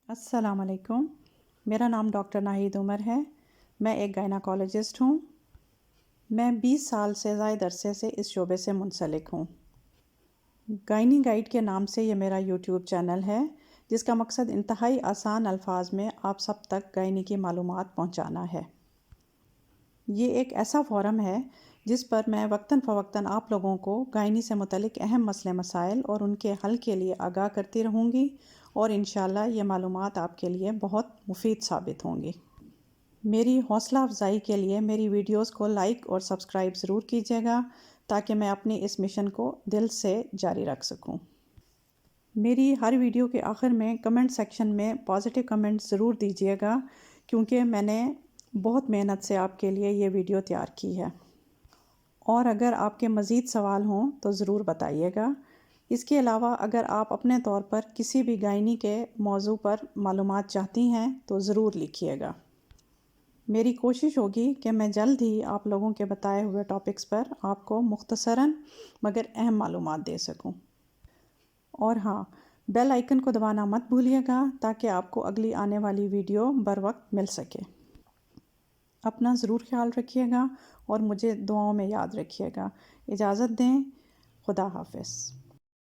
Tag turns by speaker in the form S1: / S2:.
S1: السلام علیکم، میرا نام ڈاکٹر ناہید عمر ہے۔ میں ایک گائناکالوجسٹ ہوں۔ میں 20 سال سے زائد عرصے سے اس شعبے سے منسلک ہوں۔ گائنی گائیڈ کے نام سے یہ میرا یوٹیوب چینل ہے، جس کا مقصد انتہائی آسان الفاظ میں آپ سب تک گائنی کی معلومات پہنچانا ہے۔ یہ ایک ایسا فورم ہے جس پر میں وقتاً فوقتاً آپ لوگوں کو گائنی سے متعلق اہم مسئلے مسائل اور ان کے حل کے لیے آگاہ کرتی رہوں گی، اور انشاءاللہ یہ معلومات آپ کے لیے بہت مفید ثابت ہوں گی۔ میری حوصلہ افزائی کے لیے میری ویڈیوز کو لائک اور سبسکرائب ضرور کیجیے گا، تاکہ میں اپنی اس مشن کو دل سے جاری رکھ سکوں۔ میری ہر ویڈیو کے آخر میں کمنٹ سیکشن میں پازیٹیو کمنٹ ضرور دیجیے گا، کیونکہ میں نے بہت محنت سے آپ کے لیے یہ ویڈیو تیار کی ہے۔ اور اگر آپ کے مزید سوال ہوں تو ضرور بتائیے گا۔ اس کے علاوہ اگر آپ اپنے طور پر کسی بھی گائنی کے موضوع پر معلومات چاہتی ہیں تو ضرور لکھیے گا۔ میری کوشش ہوگی کہ میں جلد ہی آپ لوگوں کے بتائے ہوئے ٹاپکس پر آپ کو مختصراً مگر اہم معلومات دے سکوں۔ اور ہاں، بیل آئیکن کو دبانا مت بھولیے گا، تاکہ آپ کو اگلی آنے والی ویڈیو بر وقت مل سکے۔ اپنا ضرور خیال رکھیے گا اور مجھے دعاؤں میں یاد رکھیے گا۔ اجازت دیں، خدا حافظ۔